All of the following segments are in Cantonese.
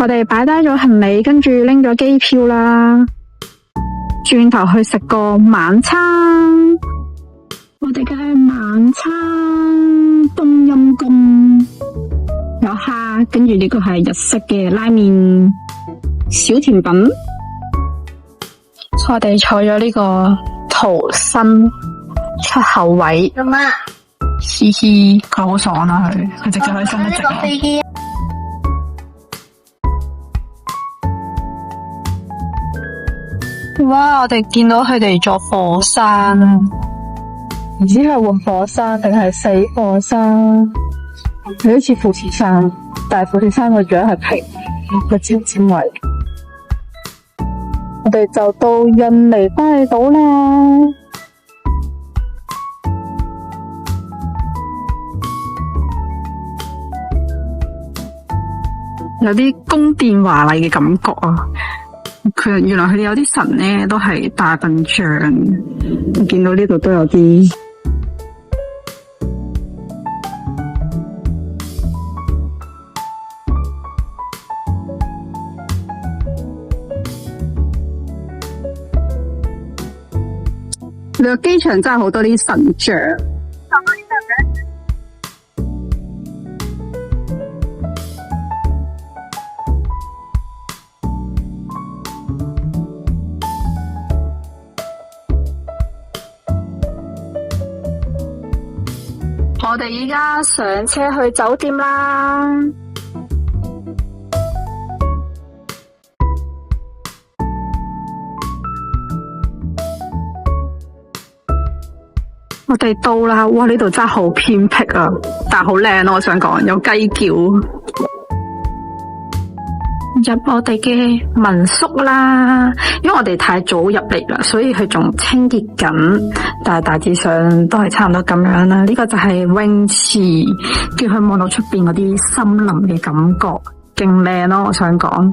我哋擺低咗行李，跟住拎咗機票啦，轉頭去食個晚餐。我哋嘅晚餐冬陰功有蝦，跟住呢個係日式嘅拉麵小甜品。我哋坐咗呢個逃生出口位，做乜？嘻嘻，佢好爽啊！佢直接可以伸得直啊！哇！我哋見到佢哋坐火山，唔知係活火山定係死火山？佢好似富士山，但係富士山個樣係平個尖尖位。我哋就到印尼巴厘島啦。有啲宮殿華麗嘅感覺啊！原來佢哋有啲神咧都係大笨象，我見到呢度都有啲。你個機場真係好多啲神像。我哋依家上車去酒店啦。我哋到啦，哇！呢度真係好偏僻啊，但係好靚咯。我想講有雞叫。入我哋嘅民宿啦，因為我哋太早入嚟啦，所以佢仲清潔緊，但係大致上都係差唔多咁樣啦。呢個就係泳池，叫佢望到出邊嗰啲森林嘅感覺，勁靚咯。我想講，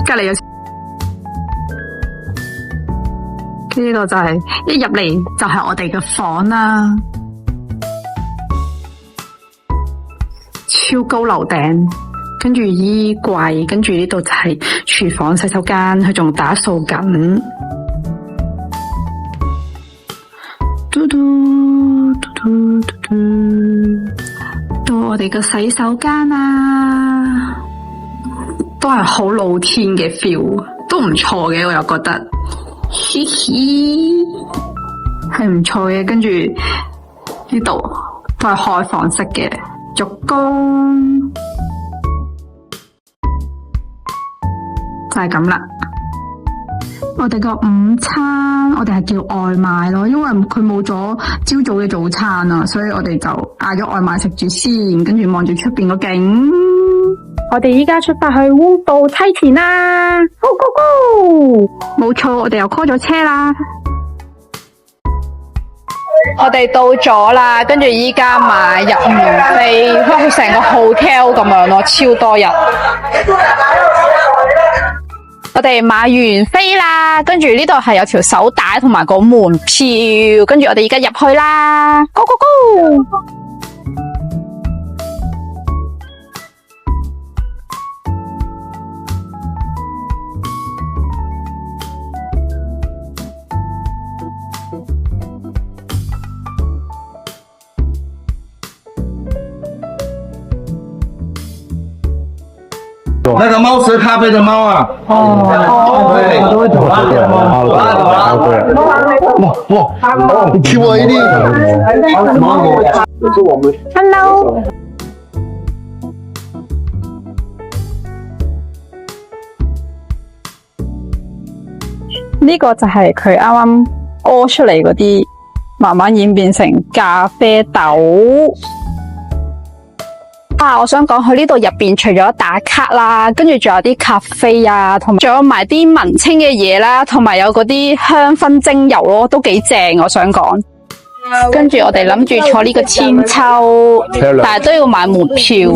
隔籬有呢度就係一入嚟就係我哋嘅房啦。超高樓頂，跟住衣櫃，跟住呢度就係廚房、洗手間，佢仲打掃緊。嘟嘟嘟嘟嘟嘟，到我哋嘅洗手間啦，都係好露天嘅 feel， 都唔錯嘅，我又覺得，嘻嘻，係唔錯嘅。跟住呢度都係開放式嘅。浴缸就係咁啦。我哋個午餐我哋係叫外賣咯，因為佢冇咗朝早嘅早餐啊，所以我哋就嗌咗外賣食住先，跟住望住出邊個景。我哋依家出發去烏布梯田啦 ，Go Go Go！冇錯，我哋又 call 咗車啦。我哋到咗啦，跟住依家買入園飛，好似成個 hotel 咁樣咯，超多人。我哋買完飛啦，跟住呢度係有條手帶同埋個門票，跟住我哋而家入去啦 ，Go Go Go！那個貓舌咖啡的貓啊！對，都會走啦。哇，你叫我一定。Hello。呢個就係佢啱啱屙出嚟嗰啲，慢慢演變成咖啡豆。我想講佢呢度入邊除咗打卡啦，跟住仲有啲咖啡啊，同埋仲有埋啲文青嘅嘢啦，同埋有嗰啲香薰精油咯，都幾正。我想講，跟住我哋諗住坐呢個千秋，但係都要買門票。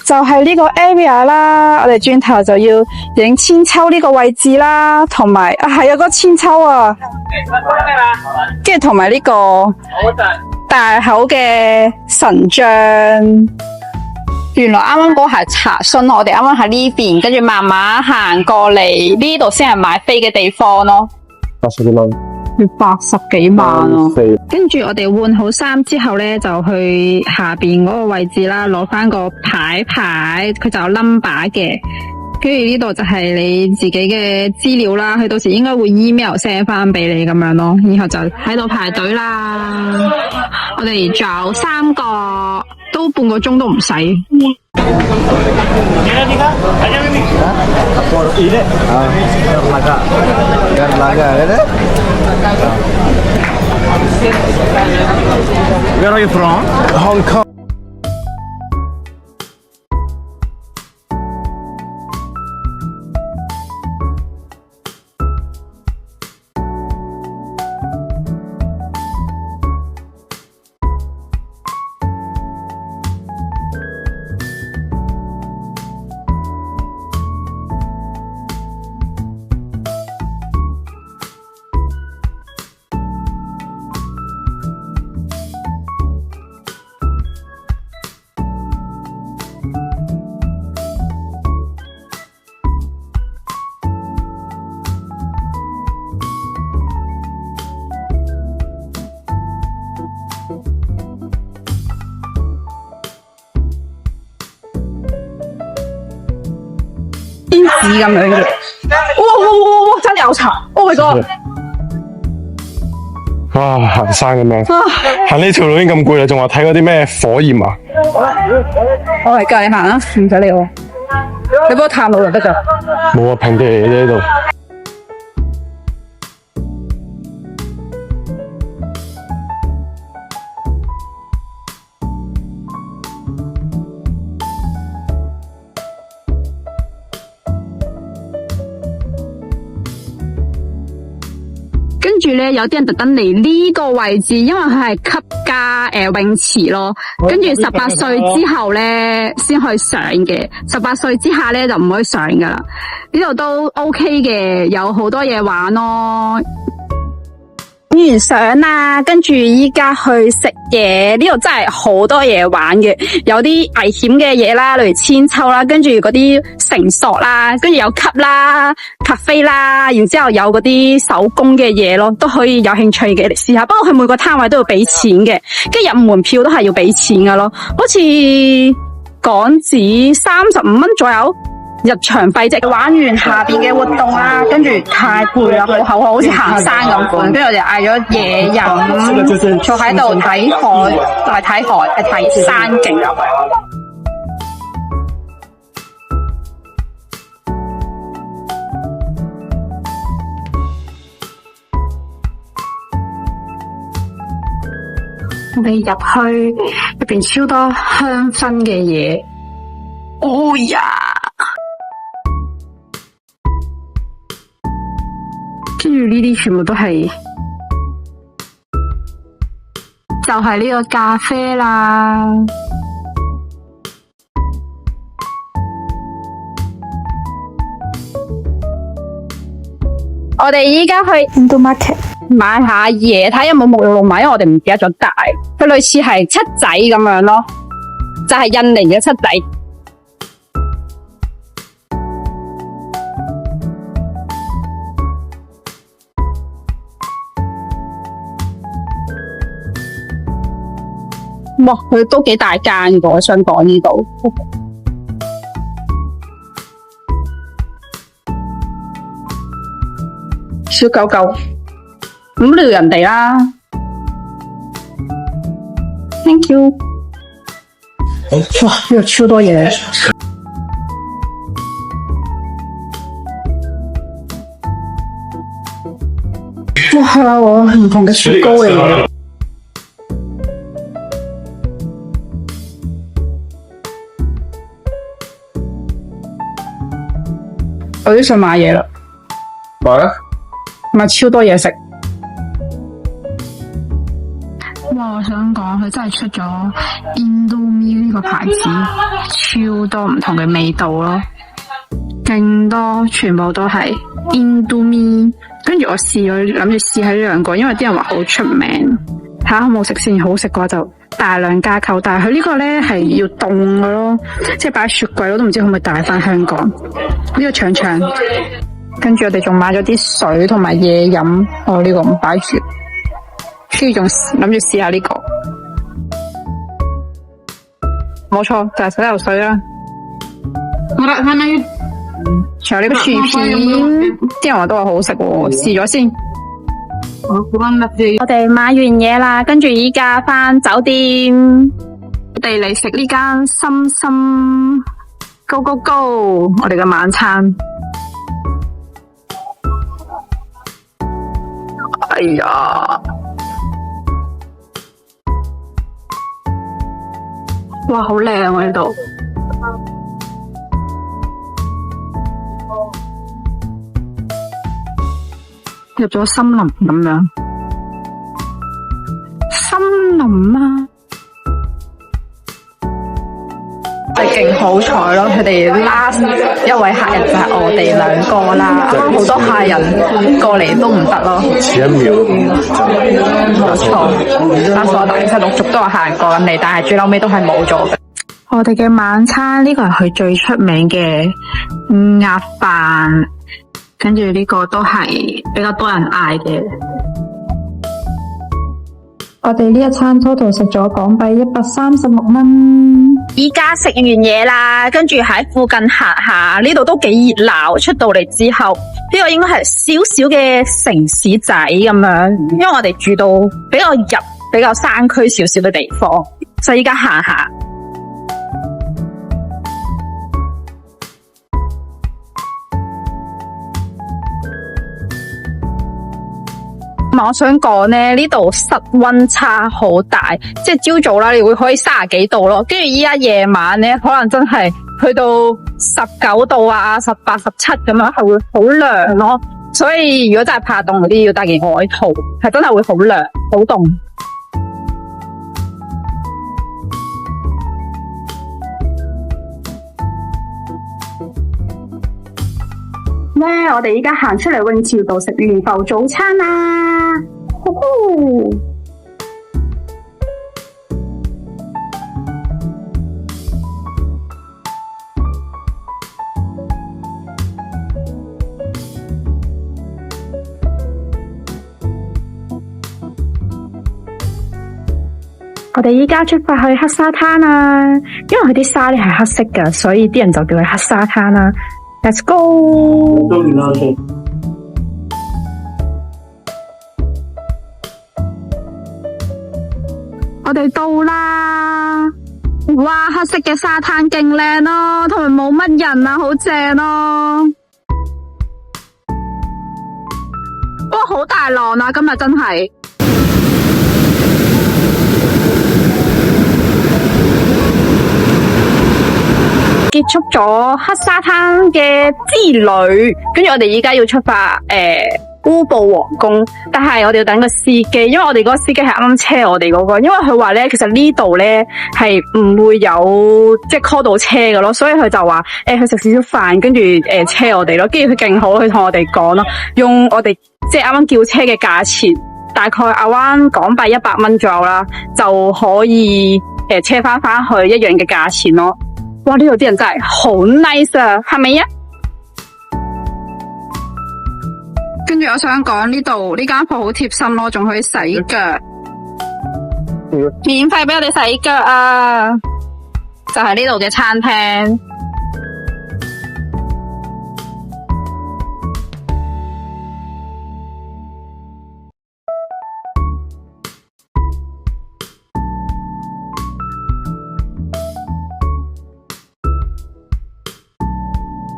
就係呢個 area 啦，我哋轉頭就要影千秋呢個位置啦，同埋係有個千秋啊，跟住同埋呢個大口嘅神像。原來啱啱嗰下查詢，我哋啱啱喺呢邊，跟住慢慢行過嚟呢度先係買飛嘅地方咯。80幾蚊，要80幾萬啊！跟住我哋換好衫之後咧，就去下邊嗰個位置啦，攞翻個牌，佢就有 number 嘅。跟住呢度就係你自己嘅資料啦，佢到時應該會 email send 翻俾你咁樣咯。然後就喺度排隊啦。我哋仲有3個，都半個鐘都唔使。Where are you from? Hong Kong. 紙咁樣嘅，哇！真係有茶，Oh my god！哇，行山咁樣，行呢條路已經咁攰啦，仲話睇嗰啲咩火焰啊！我嚟教你行啦，唔使理我，你幫我探路就得噶。冇啊，平地嚟嘅呢度。跟住咧，有啲人特登嚟呢個位置，因為佢係級加泳池咯。跟住18歲之後咧，先可以上嘅。18歲之下咧就唔可以上噶啦。呢度都 OK 嘅，有好多嘢玩咯。影完相啦，跟住依家去食嘢。呢度真係好多嘢玩嘅，有啲危險嘅嘢啦，例如千秋啦，跟住嗰啲繩索啦，跟住有級啦、咖啡啦，然之後有嗰啲手工嘅嘢咯，都可以有興趣嘅嚟試下。不過佢每個攤位都要俾錢嘅，跟住入門票都係要俾錢噶咯，好似港紙35蚊左右。入場費即玩完下邊嘅活動啦，跟住太攰啦，好口渴，好似行山咁款，跟住我哋嗌咗嘢飲，坐喺度睇海，唔係睇海，係睇山景。我哋入去入邊超多香薰嘅嘢，哦呀！跟住呢啲全部都係，就係呢個咖啡啦。我哋依家去 Indo Market 買下嘢，睇有冇沐浴露買，因為我哋唔記得咗帶。佢類似係七仔咁樣咯，就係印尼嘅七仔。哇，佢都幾大間㗎，我想講呢度。小狗狗，唔撩人哋啦。Thank you。哇，呢度超多嘢。哇，係啊，我唔同嘅雪糕嚟嘅。我都想買嘢啦，買啦，買超多嘢食。哇！我想想講，佢真係出咗 Indomie 呢個牌子，超多唔同嘅味道咯，勁多，全部都係 Indomie。跟住我試咗，諗住試下呢兩個，因為啲人話好出名，睇下好唔好食先。好食嘅話就大量加購，但係佢呢個咧係要凍嘅咯，即係擺喺雪櫃，我都唔知可唔可以帶翻香港。呢個長長，跟住我哋仲買咗啲水同埋嘢飲，呢個唔擺住。跟住仲諗住試下呢個，冇錯就係洗頭水啦。好啦，係咪？仲有呢個薯片，啲人話都話好食喎，試咗先。我哋買完嘢啦，跟住依家返酒店，我哋嚟食呢間心心 Go Go Go， 我哋嘅晚餐。哎呀！哇，好靚啊呢度！入咗森林咁樣，森林啊！係勁好彩咯，佢哋 last 一位客人就係我哋兩個啦，好多客人過嚟都唔得咯。遲1秒冇錯，last 我哋其實陸續都有客人過緊嚟，但係最後尾都係冇咗嘅。我哋嘅晚餐呢個係佢最出名嘅鴨飯。跟住呢個都係比較多人嗌嘅。我哋呢一餐 total 食咗港幣136蚊。依家食完嘢啦，跟住喺附近行下，呢度都幾熱鬧。出到嚟之後，呢個應該係少少嘅城市仔咁樣，因為我哋住到比較山區少少嘅地方，所以依家行下。我想講咧，呢度室溫差好大，即係朝早啦，你會可以30幾度咯，跟住依家夜晚咧，可能真係去到19度啊、18、17咁樣，係會好涼咯。所以如果真係怕凍嗰啲，要帶件外套，係真係會好涼、好凍。咧，我哋依家行出嚟泳池度食魚浮早餐啦！呼呼，我哋依家出發去黑沙灘啦，因為佢啲沙咧係黑色㗎，所以啲人就叫佢黑沙灘啦。Let's go！ 我哋到啦！哇，黑色嘅沙灘勁靚咯，同埋冇乜人啊，好正咯！哇，好大浪啊！今日真係。結束咗黑沙灘嘅之旅，跟住我哋依家要出發烏布皇宮，但係我哋要等個司機，因為我哋嗰個司機係啱啱車我哋嗰個，因為佢話咧，其實呢度咧係唔會有即係 call 到車嘅咯，所以佢就話去食少少飯，跟住車我哋咯，跟住佢勁好，佢同我哋講咯，用我哋即係啱啱叫車嘅價錢，大概around港幣100蚊左右啦，就可以車翻去一樣嘅價錢咯。哇！呢度啲人真係好 nice 啊，係咪啊？跟住我想講呢度呢間鋪好貼心咯，仲可以洗腳，免費俾我哋洗腳啊！就係呢度嘅餐廳。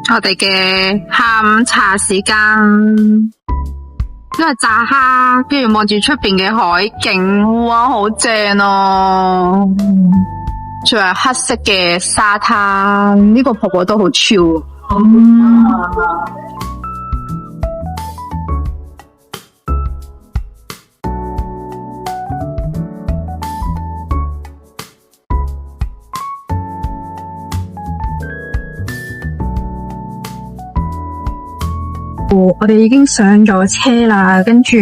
我哋嘅下午茶時間，因為炸蝦，跟住望住出邊嘅海景，哇，好正哦！仲有黑色嘅沙灘，呢個婆婆都好超。我哋已經上咗車啦，跟住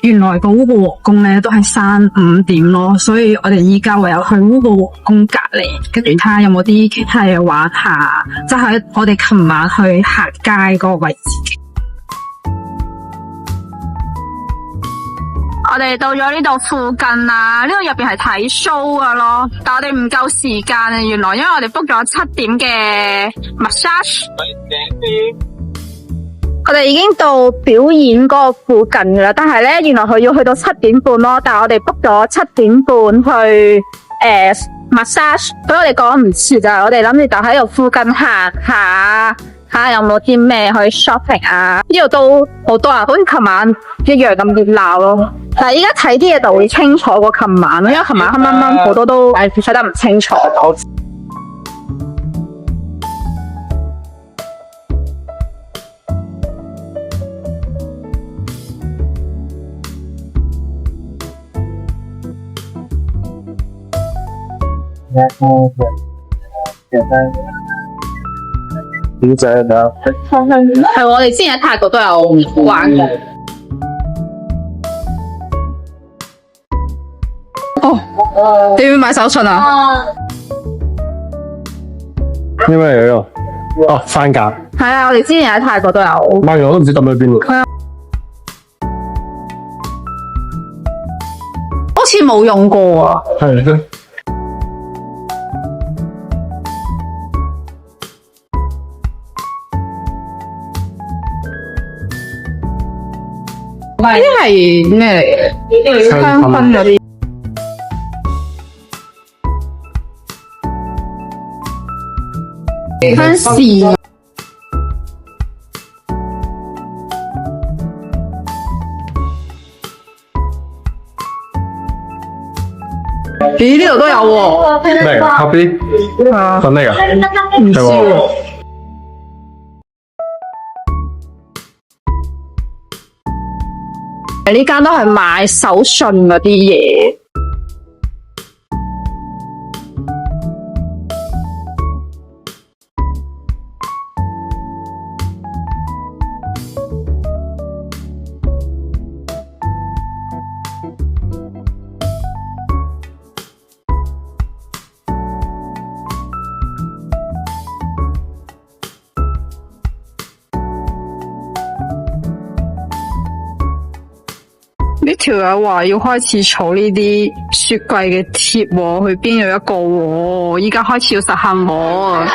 原來個烏布皇宮咧都係閂5點咯，所以我哋依家唯有去烏布皇宮隔籬，跟住睇下有冇啲其他嘢玩下，即係我哋琴晚去行街嗰個位置。我哋到咗呢度附近啦，呢度入邊係睇 show 噶咯，但我哋唔夠時間啊，原來因為我哋 book 咗7點嘅 massage。我哋已經到表演嗰個附近噶啦，但係咧原來佢要去到7點半咯，但係我哋 book 咗7點半去massage， 所以我哋趕唔切咋，我哋諗住就喺度附近行下，睇下有冇啲咩去 shopping 啊，呢度都好多人，好似琴晚一樣咁熱鬧咯。但係依家睇啲嘢就會清楚過琴晚咯，因為琴晚黑掹掹好多都睇得唔清楚。點仔啊？係我哋之前喺泰國都有玩過。哦，你要買手信啊？因為有呢個番梘。係啊，我哋之前喺泰國都有。買完我都唔知抌去邊喎。好似冇用過啊。係。呢啲係咩嚟？香薰嗰啲。香士。咦？呢度都有喎。咩？後邊？粉嚟㗎？唔知喎。呢間都係賣手信嗰啲嘢。呢條友話要開始儲呢啲雪櫃嘅貼喎，佢邊有一個喎？依家開始要實行喎。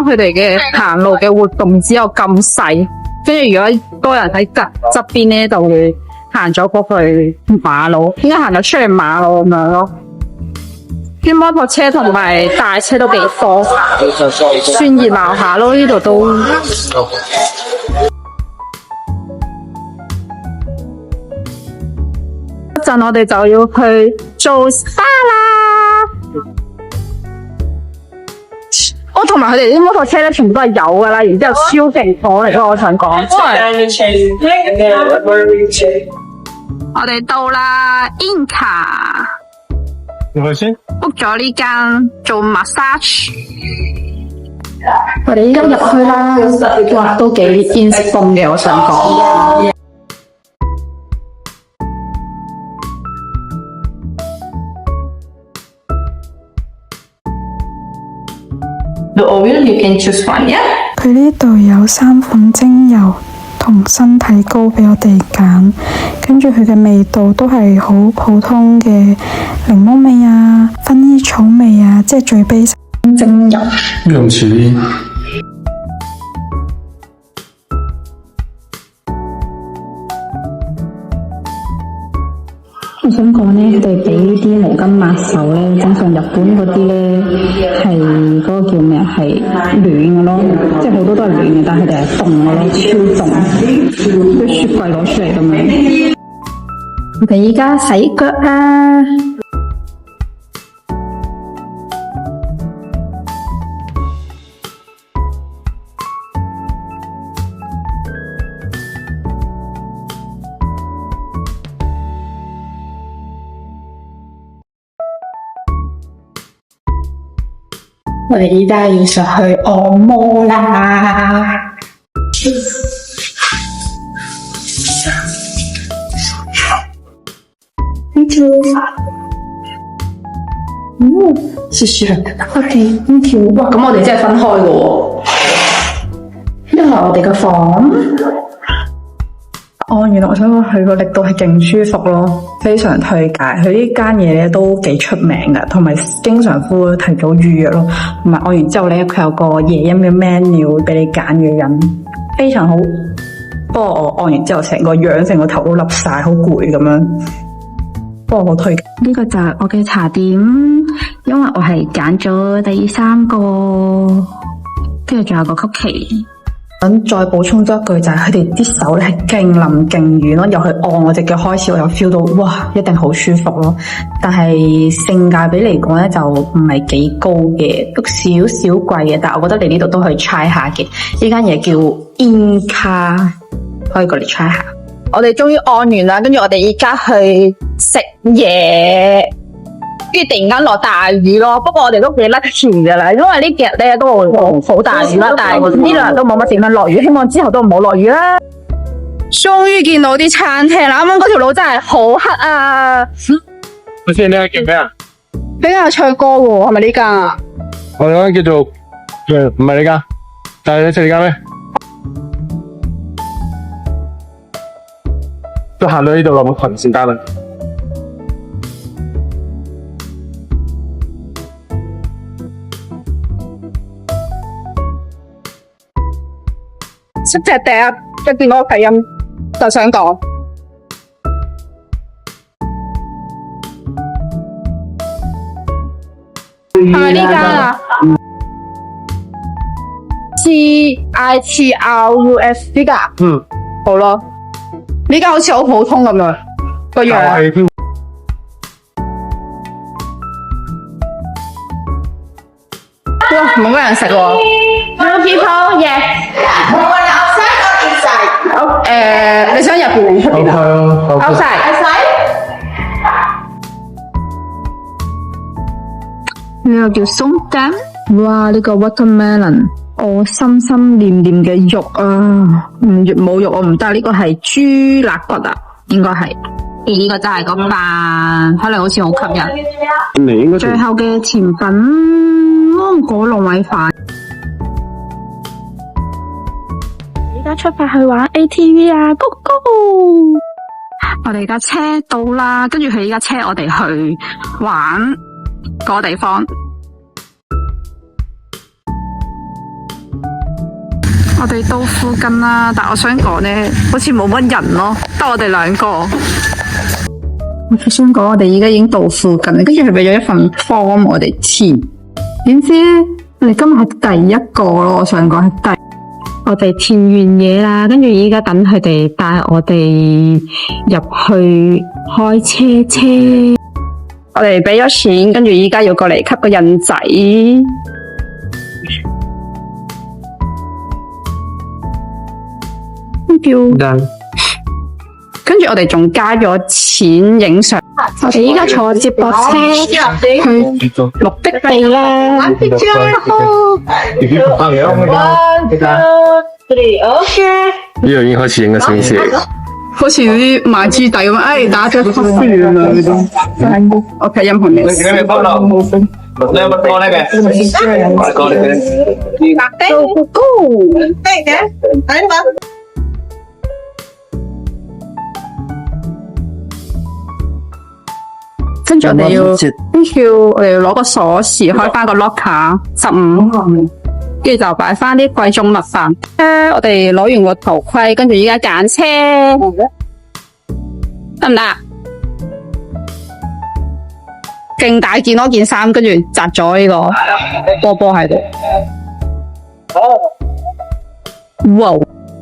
佢哋嘅行路嘅活動只有咁細。跟住如果多人喺側邊咧，就會行咗過去馬路，應該行咗出去馬路咁樣咯。啲摩托車同埋大車都幾多，算熱鬧下咯。呢度都一陣我哋就要去做 SPA 啦。同埋佢哋啲摩托車咧，全部都係有噶啦，然之後超勁火嚟咯，我想講。我哋到啦 Inca， 入去先。book 咗呢間做 massage。我哋依家入去啦，哇，都幾見識風嘅，我想講。佢呢度有3款精油同身體膏俾我哋揀，跟住佢嘅味道都係好普通嘅檸檬味啊、薰衣草味啊，即係最 basic 精油。咁似啲。我想講咧，佢哋俾呢啲毛巾抹手咧，正常日本嗰啲咧係嗰個叫咩啊？係暖嘅咯，即係好多都係暖嘅，但係佢哋係凍嘅咯，超凍，啲雪櫃攞出嚟咁樣。我哋依家洗腳啊！我哋依家要上去按摩啦。Thank you。謝謝。OK，Thank you。哇，咁我哋真係分開嘅喎。呢係我哋嘅房。原來我想講佢個力度係勁舒服咯，非常推介。佢呢間嘢咧都幾出名噶，同埋經常會提早預約咯。同埋按完之後咧，佢有個夜飲嘅 menu 俾你揀嘅飲，非常好。不過我按完之後成個樣成個頭都笠晒，好攰咁樣。不過我推介呢個就係我嘅茶點，因為我係揀咗第3個，跟住仲有個曲奇。咁再補充多一句就係佢哋啲手咧係勁腍勁軟咯，由佢按我隻腳開始，我又 feel 到哇，一定好舒服咯。但係性價比嚟講咧就唔係幾高嘅，都少少貴嘅。但係我覺得嚟呢度都可以 try 下嘅。呢間嘢叫 Inca， 可以過嚟 try 下。我哋終於按完啦，跟住我哋而家去食嘢。跟住突然間落大雨咯，不過我哋都幾甩船噶啦，因為呢幾日咧都好大雨啦，但係呢兩日都冇乜點樣落雨，希望之後都唔好落雨啦。終於見到啲餐廳啦，啱啱嗰條路真係好黑啊！我知你呢間叫咩啊？呢間係唱歌喎，係咪呢間啊？我哋嗰間叫做唔係呢間，但係你食呢間咩？都行到呢度落個群先得啦。識只第一見到個鼻音就想講，係咪呢間啊？CITRUS 呢間？好咯，呢間好似好普通咁樣個樣。哇，冇乜人食喎。No people, yes. 你想入邊定出邊啊？Outside。呢個叫松丹，哇！呢個 watermelon，我心心念念嘅肉啊，冇肉我唔得，呢個係豬肋骨啊，應該係。呢個就係個飯，睇嚟好似好吸引。最後嘅甜品芒果糯米飯。而家出發去玩 ATV 啊 ，Go Go！ 我哋而家車到啦，跟住佢而家車我哋去玩嗰個地方。我哋到附近啦，但我想講咧，好似冇乜人咯，得我哋2個。我想講，我哋而家已經到附近，跟住佢俾咗一份 form 我哋填，點知我哋今日係第一個咯。我想講係我哋填完嘢啦，跟住而家等佢哋帶我哋入去開車。我哋俾咗錢，跟住而家要過嚟吸個印仔。跟住我哋仲加咗錢影相。我哋依家坐接駁車去目的地啦。1, 2, 3, OK。呢度已經開始影嘅攝影師，好似啲賣豬底咁，打咗忽先咁樣。OK， 音頻嘅。你有冇歌呢嘅？跟住我哋要攞個鎖匙開翻個 locker 15，跟住就擺翻啲貴重物品。我哋攞完個頭盔，跟住依家揀車，得唔得？勁大件嗰件衫，跟住紮咗呢個波喺度。哇！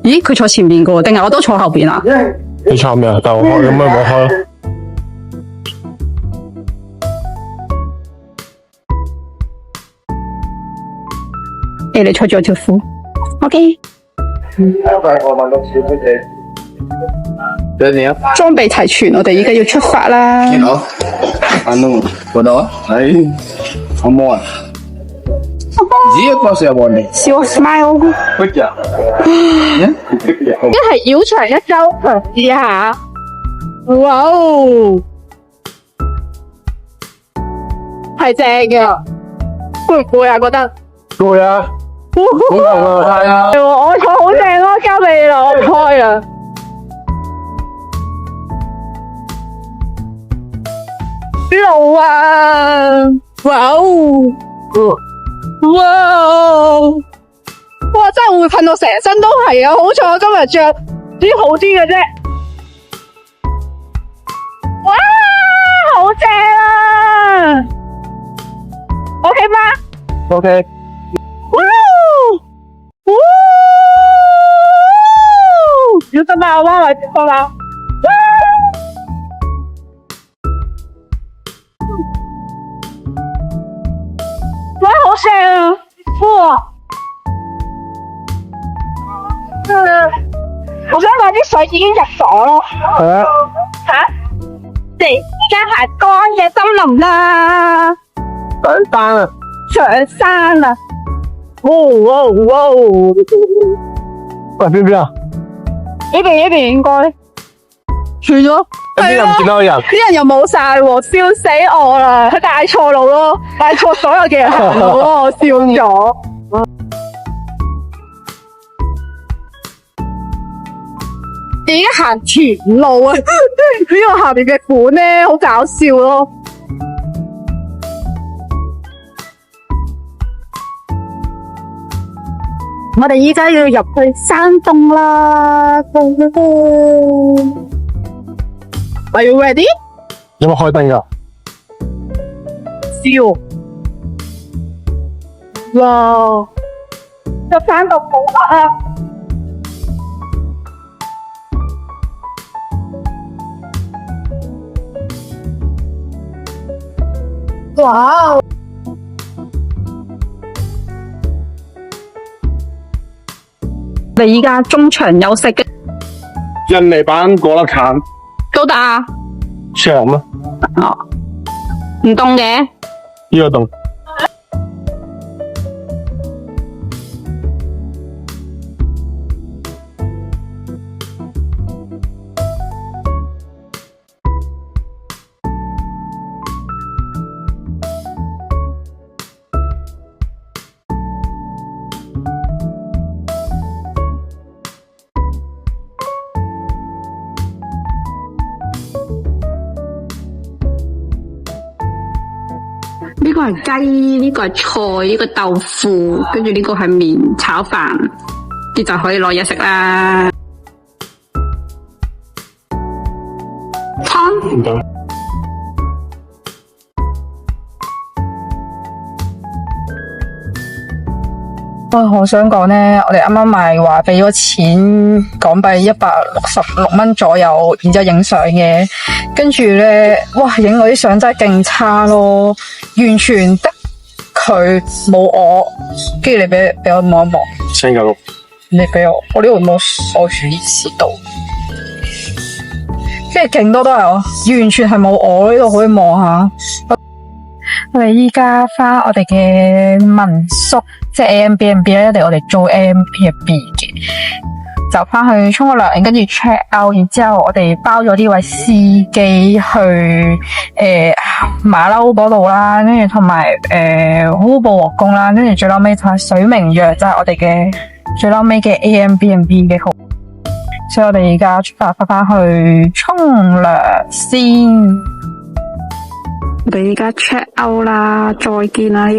咦，佢坐前面噶，定係我都坐後邊啊？你坐咩啊？但我開咁咪冇開咯。你除咗條褲 ，OK。裝備齊全，我哋而家要出發啦。好，我到啊，好摸啊。Dia quase é bom. See your smile。一係繞場一周，試下。哇哦，係正嘅，攰唔攰啊？覺得？攰啊，好痛啊，係啊。我坐好正咯，交俾你啦，我開啦。路啊！哇哦！哇！真係會噴到成身都係啊！好彩我今日着啲好啲嘅啫。哇！好正啊！OK 嗎 OK。哇！要得嗎？我來得嗎？哇！好正啊！哇！我想話啲水已經入咗咯。係啊。吓？你而家係乾嘅森林啦。上山啊！上山啊！哇！喂，邊啊？呢邊應該轉咗。邊又唔見到人？啲人又冇晒喎，笑死我啦！佢帶錯路咯，帶錯所有嘅人行路咯，我笑咗。你而家行田路啊！呢個下邊嘅款咧，好搞笑咯。我哋依家要入去山洞啦！Are you ready？ 有冇開燈㗎？笑！哇！入山洞好黑啊！哇！我哋依家中場休息嘅，印尼版果粒橙都得啊？長咩？哦，唔凍嘅。呢個凍。呢個係雞，呢個係菜，呢個豆腐，跟住呢個係麵炒飯，你就可以攞嘢食啦。湯唔得。我想講呢，我哋啱啱咪話俾咗錢港幣166蚊左右，然之後影相嘅，跟住呢，哇，影嗰啲相真係勁差咯，完全得佢冇我，跟住你俾我望一望，請教你俾我呢度冇鎖住呢次度，跟住勁多都係我，完全係冇我呢度可以望下。我哋依家翻我哋嘅民宿，即係 Airbnb 咧，我哋租 Airbnb 嘅，就翻去沖個涼，跟住 check out， 然之後我哋包咗呢位司機去馬騮嗰度啦，跟住同埋烏布和宮啦，跟住最後尾就係水明約，就係我哋嘅最後尾嘅 Airbnb 嘅號，所以我哋而家出發翻去沖涼先。我哋而家 check out 啦，再見啦。